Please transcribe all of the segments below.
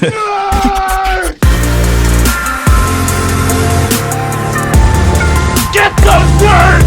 Get those words!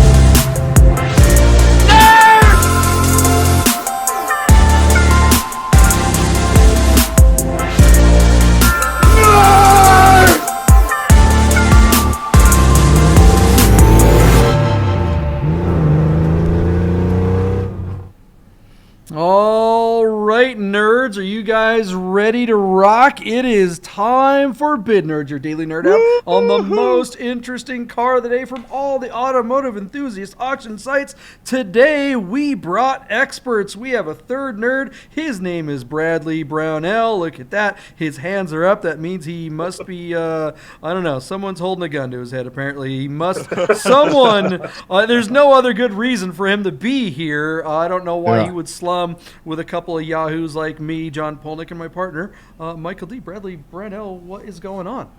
All right, nerds, are you guys ready to rock? It is time for Bid Nerds, your daily nerd out on the most interesting car of the day from all the automotive enthusiast auction sites. Today, we brought experts. We have a third nerd. His name is Bradley Brownell. Look at that. His hands are up. That means he must be, I don't know, someone's holding a gun to his head, apparently. He must, someone, there's no other good reason for him to be here. I don't know why he would slum with a couple of yahoos like me, John Polnik, and my partner, Michael Deeb. Bradley Brownell, what is going on?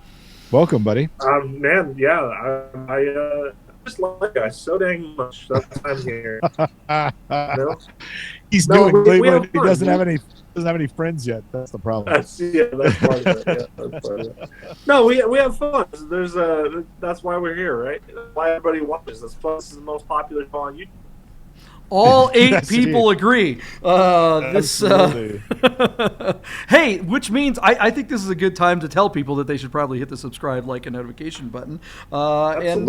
Welcome, buddy. Man, yeah, I just like guys so dang much. That's why I'm here. No? He's doing great, but he doesn't have any friends yet. That's the problem. That's part of it. Yeah, that's part of it. No, we have fun. That's why we're here, right? That's why everybody watches. This is the most popular show on YouTube. All 8 people agree. Hey, which means I think this is a good time to tell people that they should probably hit the subscribe, like, and notification button. And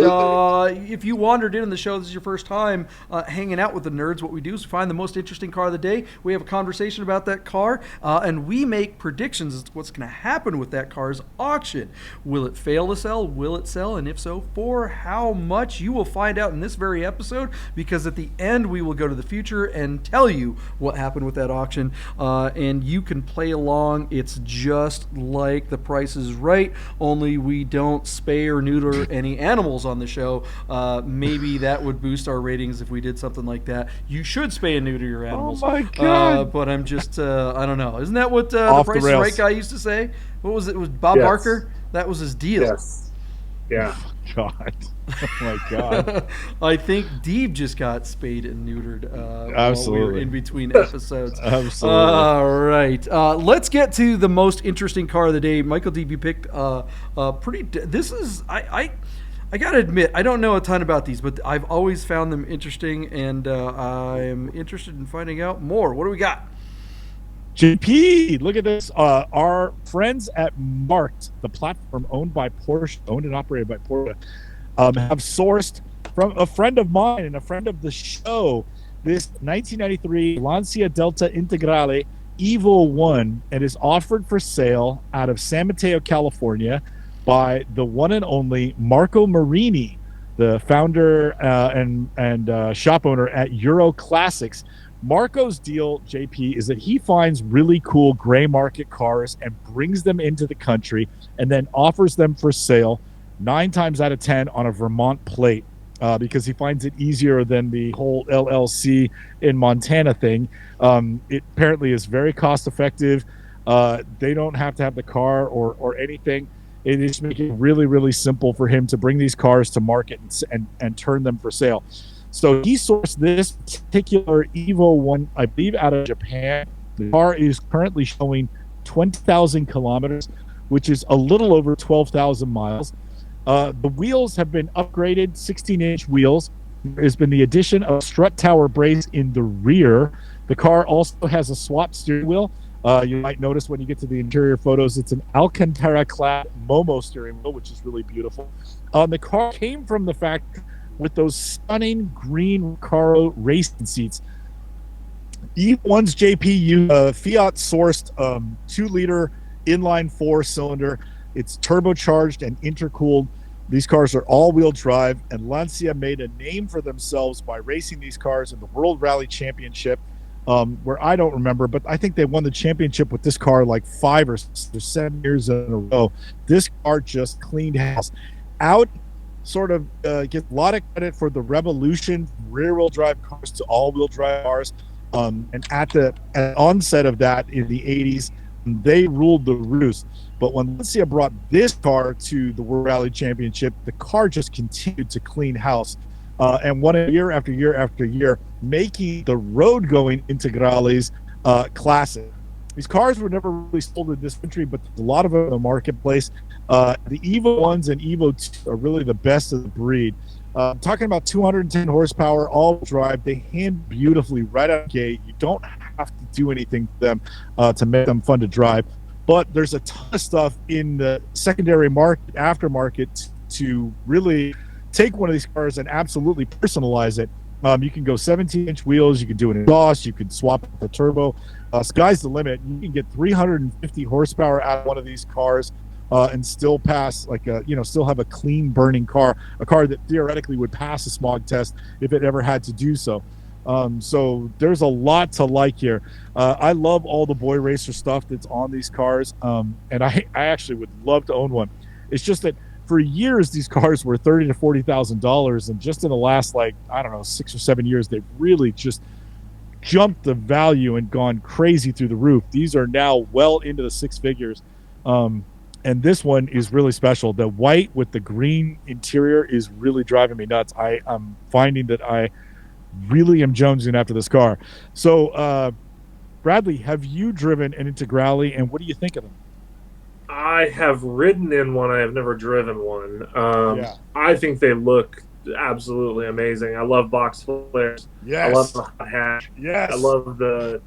if you wandered in the show, this is your first time hanging out with the nerds, what we do is we find the most interesting car of the day. We have a conversation about that car, and we make predictions as to what's going to happen with that car's auction. Will it fail to sell? Will it sell? And if so, for how much? You will find out in this very episode, because at the end we will go to the future and tell you what happened with that auction, and you can play along. It's just like The Price is Right, only we don't spay or neuter any animals on the show. Maybe that would boost our ratings if we did something like that. You should spay and neuter your animals. Oh my God. But I'm just I don't know, isn't that what the Price is Right guy used to say? What was it? Was Bob Barker? That was his deal. Yes. Yeah. God. Oh my God. I think Deeb just got spayed and neutered Absolutely. while we were in between episodes. Absolutely. All right. Let's get to the most interesting car of the day. Michael Deeb, you picked this is I got to admit, I don't know a ton about these, but I've always found them interesting, and I'm interested in finding out more. What do we got? JP, look at this. Our friends at Marqued, the platform owned and operated by Porsche, have sourced from a friend of mine and a friend of the show this 1993 Lancia Delta Integrale EVO 1, and is offered for sale out of San Mateo, California, by the one and only Marco Marini, the founder and shop owner at Euro Classics. Marco's deal, JP, is that he finds really cool gray market cars and brings them into the country and then offers them for sale 9 times out of 10 on a Vermont plate, because he finds it easier than the whole LLC in Montana thing. It apparently is very cost effective. They don't have to have the car or anything. It is making it really, really simple for him to bring these cars to market and turn them for sale. So he sourced this particular EVO 1, I believe, out of Japan. The car is currently showing 20,000 kilometers, which is a little over 12,000 miles. The wheels have been upgraded, 16-inch wheels. There's been the addition of strut tower brace in the rear. The car also has a swapped steering wheel. You might notice when you get to the interior photos, it's an Alcantara-clad Momo steering wheel, which is really beautiful. The car came from the fact with those stunning green Recaro racing seats. E1's JP Fiat-sourced 2-liter inline 4-cylinder. It's turbocharged and intercooled. These cars are all-wheel drive, and Lancia made a name for themselves by racing these cars in the World Rally Championship, where I don't remember, but I think they won the championship with this car like 5 or 7 years in a row. This car just cleaned house. Out sort of gets a lot of credit for the revolution rear-wheel drive cars to all-wheel drive cars. And at the onset of that in the 80s, they ruled the roost. But when Lancia brought this car to the World Rally Championship, the car just continued to clean house and won it year after year after year, making the road-going Integrales classic. These cars were never really sold in this country, but there's a lot of them in the marketplace. The Evo 1s and Evo 2 are really the best of the breed. Talking about 210 horsepower, all drive. They hand beautifully right out of the gate. You don't have to do anything to them to make them fun to drive. But there's a ton of stuff in the secondary market, aftermarket, to really take one of these cars and absolutely personalize it. You can go 17-inch wheels. You can do an exhaust. You can swap the turbo. Sky's the limit. You can get 350 horsepower out of one of these cars and still pass, still have a clean burning car, a car that theoretically would pass a smog test if it ever had to do so. So there's a lot to like here. I love all the boy racer stuff that's on these cars, and I actually would love to own one. It's just that for years these cars were $30,000 to $40,000, and just in the last 6 or 7 years they've really just jumped the value and gone crazy through the roof. These are now well into the six figures, and this one is really special. The white with the green interior is really driving me nuts. I'm finding that I really am jonesing after this car. So, Bradley, have you driven an Integrale, and what do you think of them? I have ridden in one. I have never driven one. Yeah. I think they look absolutely amazing. I love box flares. Yes. I love the hot hatch. Yes. I love the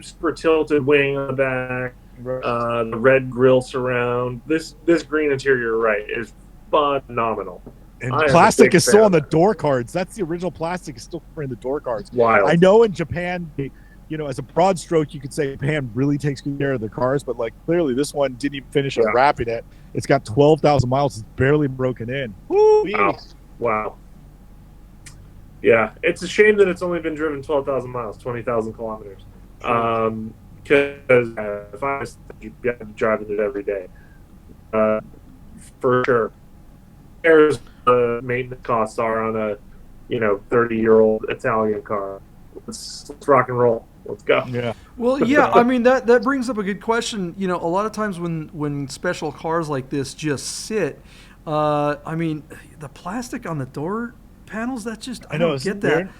super tilted wing on the back. Right. The red grille surround. This green interior, right, is phenomenal. And plastic is still on the door cards. That's the original plastic is still in the door cards. Wild. I know in Japan, as a broad stroke, you could say Japan really takes good care of their cars, but clearly this one didn't even finish unwrapping it. It's got 12,000 miles. It's barely broken in. Woo! Wow. Yeah, it's a shame that it's only been driven 12,000 miles, 20,000 kilometers. Because if I was driving it every day, for sure. There's the maintenance costs are on a 30-year-old Italian car. Let's rock and roll. Let's go. Yeah. Well, yeah. I mean that brings up a good question. A lot of times when special cars like this just sit, I mean the plastic on the door panels. That just I don't get that. Weird.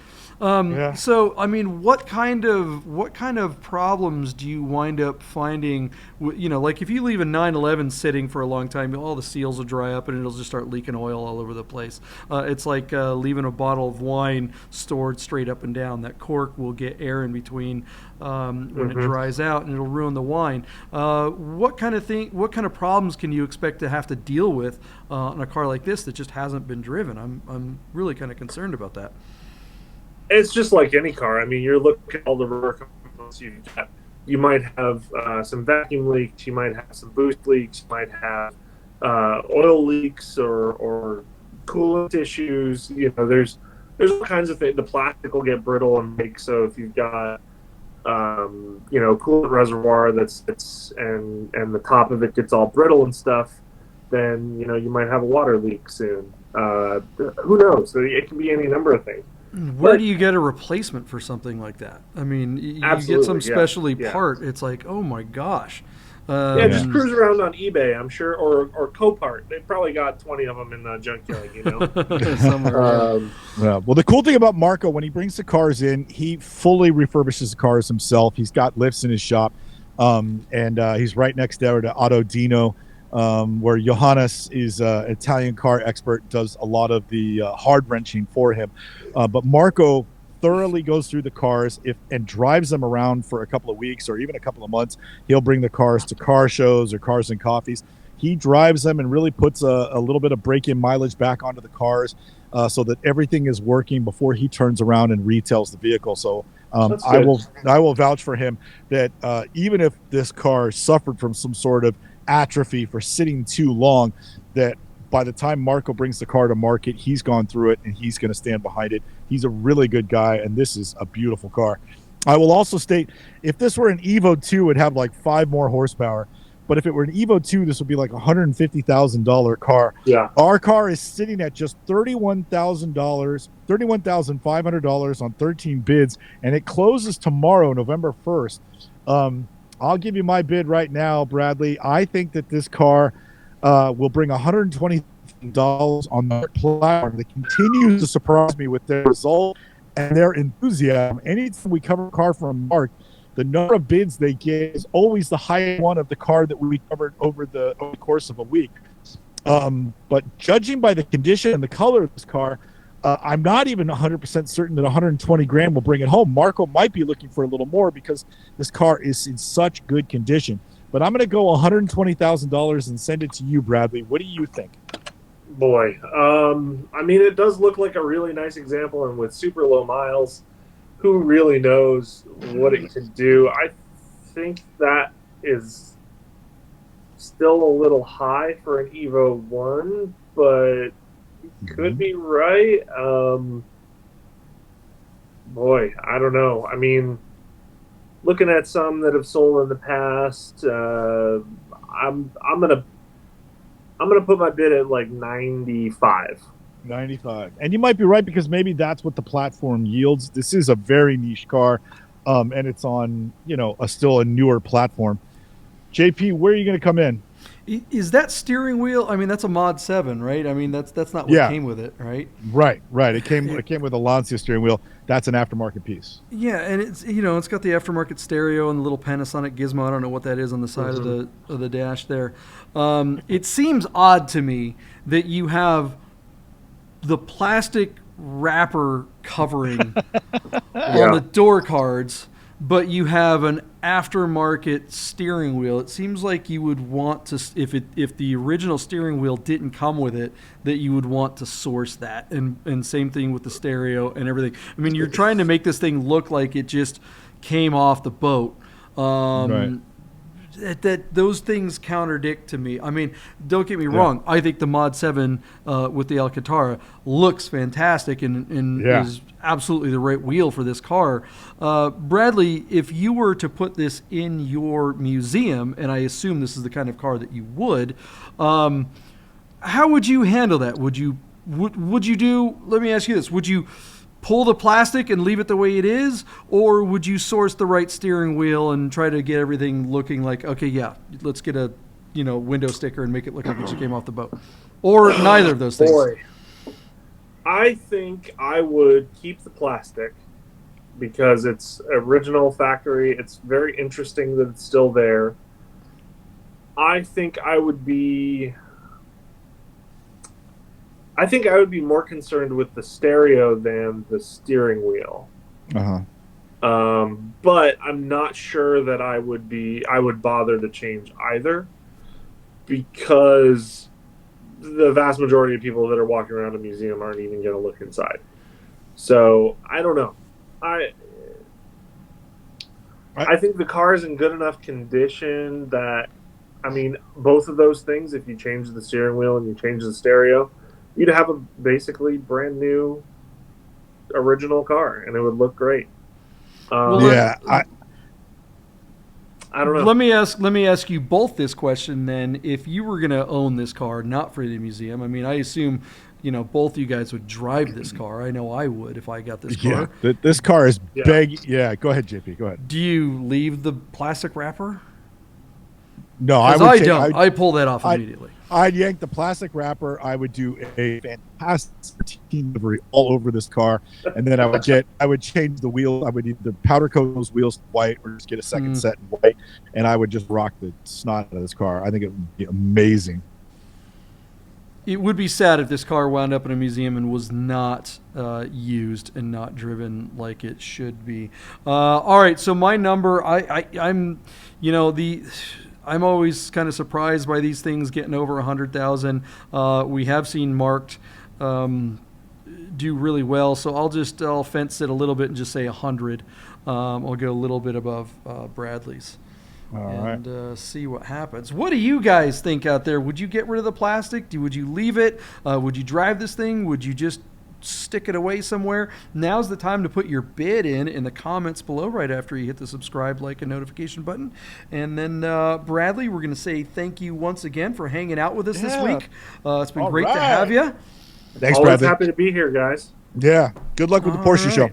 Yeah. So, I mean, what kind of problems do you wind up finding? Like if you leave a 911 sitting for a long time, all the seals will dry up and it'll just start leaking oil all over the place. It's like leaving a bottle of wine stored straight up and down. That cork will get air in between when it dries out, and it'll ruin the wine. What kind of problems can you expect to have to deal with on a car like this that just hasn't been driven? I'm really kind of concerned about that. It's just like any car. I mean, you're looking at all the rubber components you've got. You might have some vacuum leaks. You might have some boost leaks. You might have oil leaks or coolant issues. There's all kinds of things. The plastic will get brittle and break. So if you've got coolant reservoir that's and the top of it gets all brittle and stuff, then you might have a water leak soon. Who knows? So it can be any number of things. Where do you get a replacement for something like that? I mean, you get some specialty part. It's like, oh my gosh. Just cruise around on eBay, I'm sure, or Copart. They've probably got 20 of them in the junkyard, Somewhere. Well, the cool thing about Marco, when he brings the cars in, he fully refurbishes the cars himself. He's got lifts in his shop, and he's right next door to Auto Dino, where Johannes is an Italian car expert, does a lot of the hard wrenching for him. But Marco thoroughly goes through the cars and drives them around for a couple of weeks or even a couple of months. He'll bring the cars to car shows or Cars and Coffees. He drives them and really puts a little bit of break-in mileage back onto the cars so that everything is working before he turns around and retails the vehicle. So I will vouch for him that even if this car suffered from some sort of atrophy for sitting too long, that by the time Marco brings the car to market, he's gone through it and he's going to stand behind it. He's a really good guy, and this is a beautiful car. I will also state, if this were an Evo 2, it would have 5 more horsepower. But if it were an Evo 2, this would be like a $150,000 car. Yeah. Our car is sitting at just $31,500 on 13 bids, and it closes tomorrow, November 1st. I'll give you my bid right now, Bradley. I think that this car will bring $120,000 on the platform that continues to surprise me with their result and their enthusiasm. Anytime we cover a car from Mark the number of bids they get is always the highest one of the car that we covered over the course of a week. But judging by the condition and the color of this car, I'm not even 100% certain that 120 grand will bring it home. Marco might be looking for a little more because this car is in such good condition. But I'm going to go $120,000 and send it to you, Bradley. What do you think? Boy, I mean, it does look like a really nice example, and with super low miles, who really knows what it can do? I think that is still a little high for an Evo 1, but could be right. Boy, I don't know. I mean, looking at some that have sold in the past, I'm gonna put my bid at like 95. 95. And you might be right, because maybe that's what the platform yields. This is a very niche car, and it's on, still a newer platform. JP, where are you going to come in? Is that steering wheel? I mean, that's a Mod 7, right? I mean, that's not what came with it, right? Right. It came with a Lancia steering wheel. That's an aftermarket piece. Yeah, and it's it's got the aftermarket stereo and the little Panasonic gizmo. I don't know what that is on the side of the dash there. It seems odd to me that you have the plastic wrapper covering on the door cards, but you have an aftermarket steering wheel. It seems like you would want to, if the original steering wheel didn't come with it, that you would want to source that. And same thing with the stereo and everything. I mean, you're trying to make this thing look like it just came off the boat. Right. That those things contradict to me. I mean, don't get me wrong. I think the Mod 7 with the Alcantara looks fantastic and is absolutely the right wheel for this car. Bradley, if you were to put this in your museum, and I assume this is the kind of car that you would, how would you handle that? Would you do? Let me ask you this: would you pull the plastic and leave it the way it is, or would you source the right steering wheel and try to get everything looking like, okay, yeah, let's get a window sticker and make it look like it just came off the boat, or neither of those things? Boy, I think I would keep the plastic because it's original factory. It's very interesting that it's still there. I think I would be more concerned with the stereo than the steering wheel. But I'm not sure that I would bother to change either, because the vast majority of people that are walking around a museum aren't even going to look inside. So I don't know. I think the car is in good enough condition that, I mean, both of those things, if you change the steering wheel and you change the stereo, you'd have a basically brand new original car, and it would look great. I don't know. Let me ask you both this question then. If you were going to own this car, not for the museum, I mean, I assume both of you guys would drive this car. I know I would if I got this car. This car is big. Yeah, go ahead, JP. Go ahead. Do you leave the plastic wrapper? No, I don't. I pull that off immediately. I'd yank the plastic wrapper. I would do a fantastic delivery all over this car, and then I would change the wheel. I would either powder coat those wheels white or just get a second set in white, and I would just rock the snot out of this car. I think it would be amazing. It would be sad if this car wound up in a museum and was not used and not driven like it should be. All right, so my number, I'm always kind of surprised by these things getting over 100,000. We have seen Marqued do really well, so I'll fence it a little bit and just say 100. I'll go a little bit above Bradley's. See what happens. What do you guys think out there? Would you get rid of the plastic? Would you leave it? Would you drive this thing? Would you just stick it away somewhere? Now's the time to put your bid in the comments below right after you hit the subscribe, like, and notification button. And then Bradley, we're going to say thank you once again for hanging out with us this week. It's been great to have you. Thanks, Always Bradley. Happy to be here, guys. Yeah. Good luck with the Porsche show.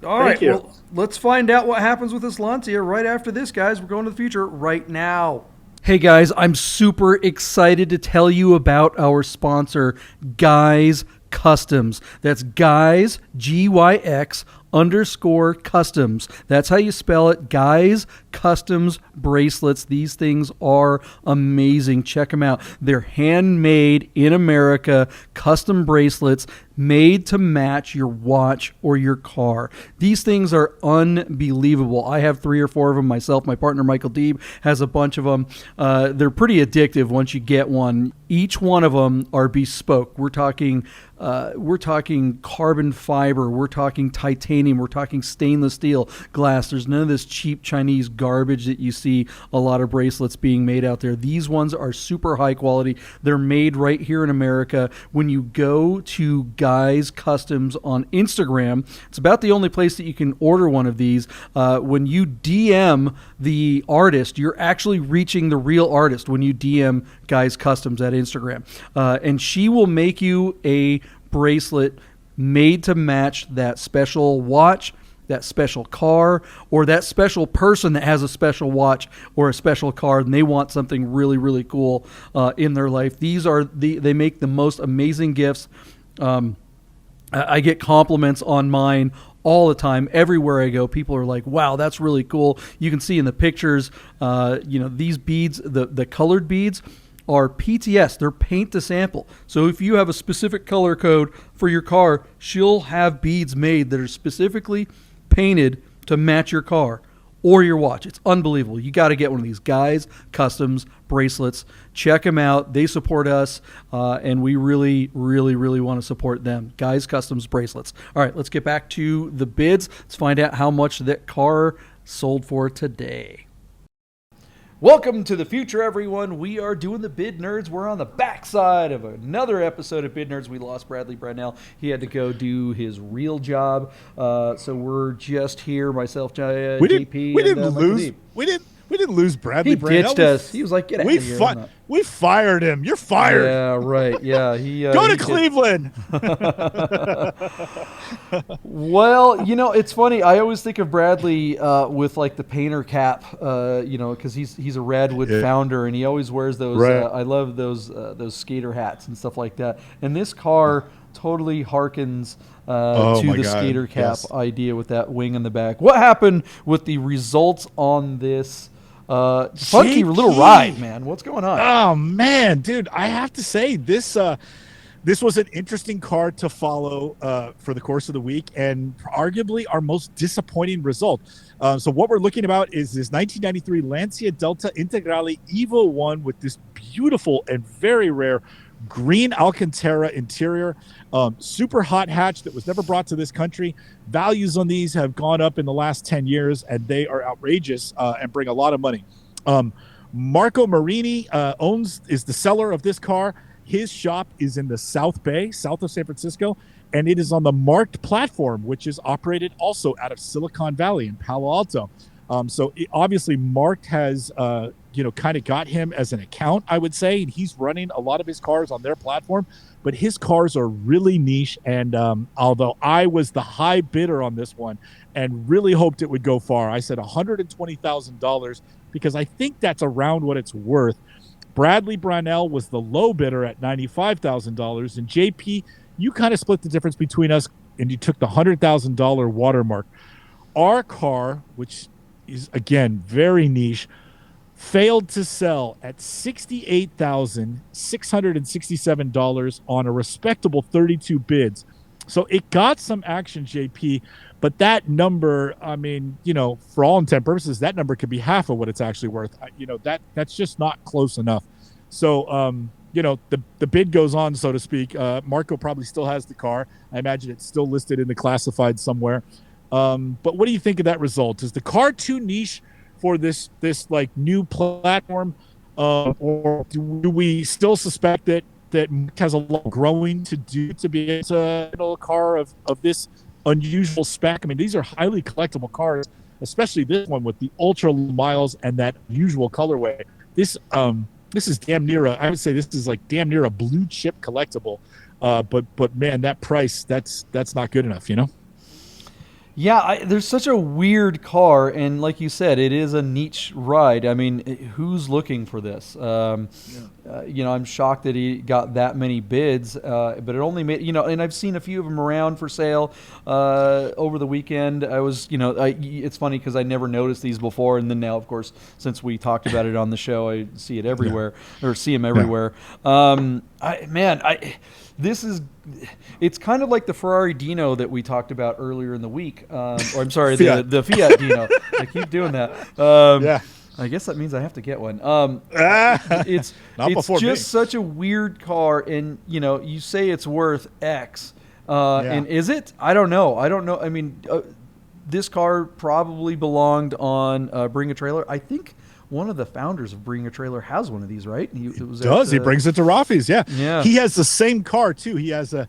All right. Thank you. Well, let's find out what happens with this Lancia right after this, guys. We're going to the future right now. Hey guys, I'm super excited to tell you about our sponsor, Guys Customs. That's Guys, Gyx, guys_customs. That's how you spell it. Guys Customs bracelets. These things are amazing. Check them out. They're handmade in America, custom bracelets made to match your watch or your car. These things are unbelievable. I have 3 or 4 of them myself. My partner Michael Deeb has a bunch of them. They're pretty addictive once you get one. Each one of them are bespoke. We're talking carbon fiber. We're talking titanium. We're talking stainless steel, glass. There's none of this cheap Chinese garbage that you see a lot of bracelets being made out there. These ones are super high quality. They're made right here in America. When you go to Guys Customs on Instagram, it's about the only place that you can order one of these. When you DM the artist, you're actually reaching the real artist when you DM Guys Customs at Instagram. And she will make you a bracelet made to match that special watch, that special car, or that special person that has a special watch or a special car and they want something really, really cool in their life. They make the most amazing gifts. I get compliments on mine all the time. Everywhere I go, people are like, wow, that's really cool. You can see in the pictures, these beads, the colored beads are PTS. They're paint to sample. So if you have a specific color code for your car, she'll have beads made that are specifically painted to match your car or your watch. It's unbelievable. You got to get one of these Guys Customs bracelets. Check them out. They support us, and we really, really, really want to support them. Guys Customs bracelets. All right, let's get back to the bids. Let's find out how much that car sold for today. Welcome to the future, everyone. We are doing the Bid Nerds. We're on the backside of another episode of Bid Nerds. We lost Bradley Brownell. He had to go do his real job. So we're just here, myself, JP. We didn't lose. We didn't lose Bradley. He Brownell. ditched us. He was like, "Get out of here." We fired him. You're fired. Yeah, right. Yeah, go to Cleveland. Well, it's funny. I always think of Bradley with like the painter cap, because he's a Radwood founder, and he always wears those. Right. I love those skater hats and stuff like that. And this car totally harkens to the skater cap idea with that wing in the back. What happened with the results on this? Funky JP. little ride, man. What's going on? Oh man, dude, I have to say this was an interesting car to follow for the course of the week, and arguably our most disappointing result. So what we're looking about is this 1993 Lancia Delta Integrale EVO 1 with this beautiful and very rare green Alcantara interior, super hot hatch that was never brought to this country. Values on these have gone up in the last 10 years, and they are outrageous and bring a lot of money. Marco Marini is the seller of this car. His shop is in the South Bay, south of San Francisco, and it is on the Marqued platform, which is operated also out of Silicon Valley in Palo Alto. Obviously Marqued has kind of got him as an account, I would say, and he's running a lot of his cars on their platform, but his cars are really niche. And although I was the high bidder on this one and really hoped it would go far, I said $120,000 because I think that's around what it's worth. Bradley Brownell was the low bidder at $95,000, and JP, you kind of split the difference between us, and you took the $100,000 watermark. Our car, which is again very niche, failed to sell at $68,667 on a respectable 32 bids. So it got some action, JP, but that number, I mean, for all intent purposes, that number could be half of what it's actually worth. That's just not close enough. So, the bid goes on, so to speak. Marco probably still has the car. I imagine it's still listed in the classified somewhere. But what do you think of that result? Is the car too niche for this like new platform, or do we still suspect that Mark has a lot growing to do to be able to handle a car of this unusual spec? I mean, these are highly collectible cars, especially this one with the ultra low miles and that usual colorway. This is damn near I would say this is like damn near a blue chip collectible. But man, that price, that's not good enough, Yeah, there's such a weird car, and like you said, it is a niche ride. I mean, who's looking for this? I'm shocked that he got that many bids, but it only made, and I've seen a few of them around for sale over the weekend. It's funny because I never noticed these before, and then now, of course, since we talked about it on the show, I see it everywhere, or see them everywhere. It's kind of like the Ferrari Dino that we talked about earlier in the week. Or I'm sorry, the Fiat Dino. I keep doing that. I guess that means I have to get one. It's just such a weird car, and you say it's worth X, and is it? I don't know. I mean, this car probably belonged on Bring a Trailer. I think one of the founders of Bring a Trailer has one of these, right? He brings it to Rafi's, yeah. He has the same car, too. He has a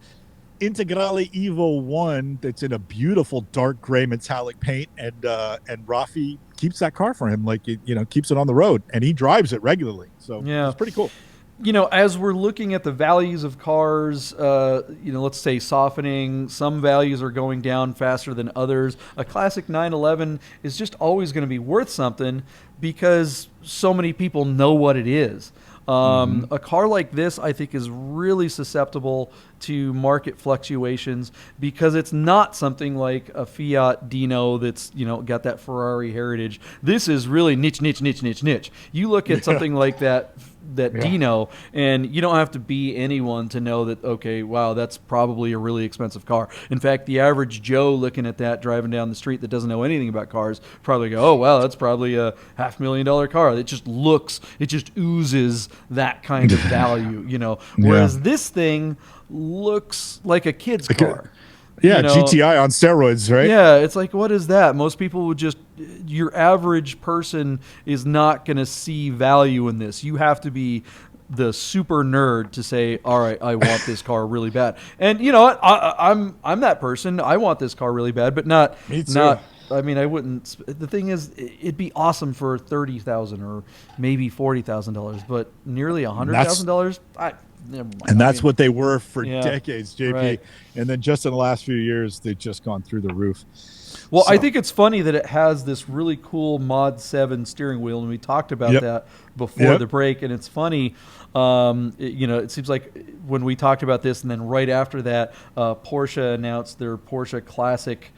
Integrale EVO 1 that's in a beautiful dark gray metallic paint, and Rafi keeps that car for him, keeps it on the road, and he drives it regularly. So it's pretty cool. As we're looking at the values of cars, let's say softening, some values are going down faster than others. A classic 911 is just always going to be worth something because so many people know what it is. A car like this, I think, is really susceptible to market fluctuations because it's not something like a Fiat Dino that's, got that Ferrari heritage. This is really niche. You look at something like that Dino, and you don't have to be anyone to know that, okay, wow, that's probably a really expensive car. In fact, the average Joe looking at that driving down the street that doesn't know anything about cars probably go, oh, wow, that's probably a $500,000 car. It just oozes that kind of value, Whereas this thing looks like a kid's car. Yeah, GTI on steroids, right? Yeah, it's like, what is that? Most people would your average person is not going to see value in this. You have to be the super nerd to say, all right, I want this car really bad. And you know what? I'm that person. I want this car really bad, but not. Me too. I mean, I wouldn't. The thing is, it'd be awesome for $30,000 or maybe $40,000, but nearly $100,000. Never mind. And that's what they were for decades, JP. Right. And then just in the last few years, they've just gone through the roof. Well, I think it's funny that it has this really cool Mod 7 steering wheel, and we talked about that before the break. And it's funny, it seems like when we talked about this, and then right after that, Porsche announced their Porsche Classic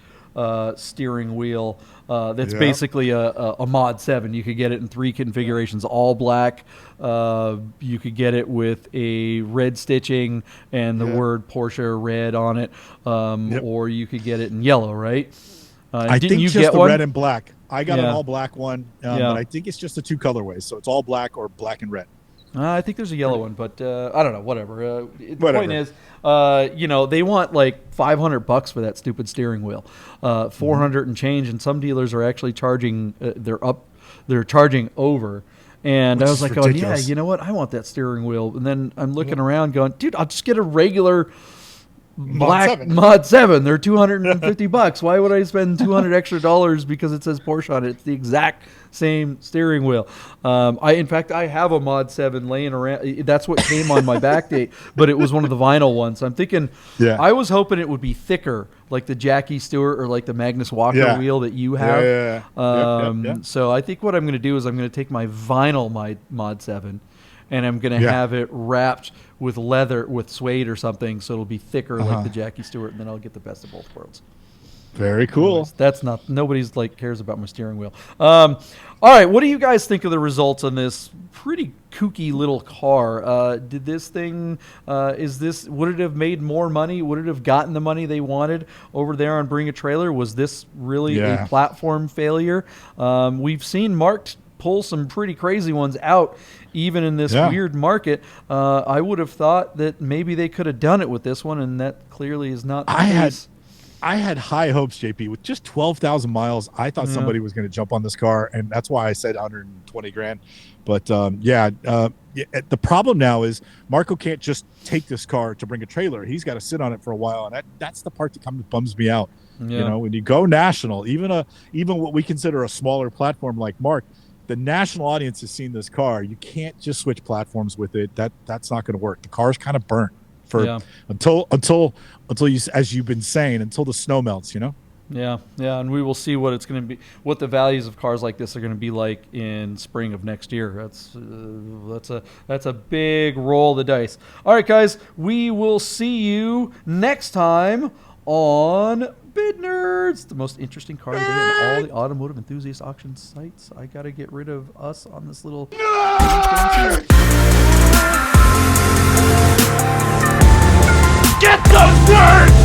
steering wheel. That's basically a Mod 7. You could get it in 3 configurations: all black. You could get it with a red stitching and the word Porsche red on it, or you could get it in yellow, right? I think you just get the one? red and black. I got an all black one, but I think it's just the 2 colorways. So it's all black or black and red. I think there's a yellow one, but I don't know. Whatever. The point is, they want like $500 for that stupid steering wheel, $400 and change, and some dealers are actually charging. They're charging over. And I was like, oh yeah, you know what? I want that steering wheel. And then I'm looking around, going, dude, I'll just get a regular black Mod 7. They're $250. Why would I spend $200 extra because it says Porsche on it? It's the exact same steering wheel. In fact, I have a Mod 7 laying around. That's what came on my back date, but it was one of the vinyl ones. I'm thinking, I was hoping it would be thicker, like the Jackie Stewart or like the Magnus Walker wheel that you have. So I think what I'm going to do is I'm going to take my vinyl Mod 7, and I'm going to have it wrapped with leather, with suede or something, so it'll be thicker like the Jackie Stewart, and then I'll get the best of both worlds. Very cool. Anyways, that's not, nobody's like cares about my steering wheel. All right, what do you guys think of the results on this pretty kooky little car? Did this thing, would it have made more money? Would it have gotten the money they wanted over there on Bring a Trailer? Was this really a platform failure? We've seen Marked pull some pretty crazy ones out even in this weird market. I would have thought that maybe they could have done it with this one, and that clearly is not the case. I had high hopes, JP. With just 12,000 miles, I thought somebody was going to jump on this car, and that's why I said 120 grand. But the problem now is Marco can't just take this car to Bring a Trailer. He's got to sit on it for a while, and that's the part that kind of bums me out. You know, when you go national, even what we consider a smaller platform like Mark, the national audience has seen this car. You can't just switch platforms with it. That's not going to work. The car's kind of burnt until you, as you've been saying, until the snow melts. You know. Yeah, and we will see what it's going to be, what the values of cars like this are going to be like in spring of next year. That's a big roll of the dice. All right, guys, we will see you next time on Bid Nerds, the most interesting car day on all the automotive enthusiast auction sites. I got to get rid of us on this little. Get the word!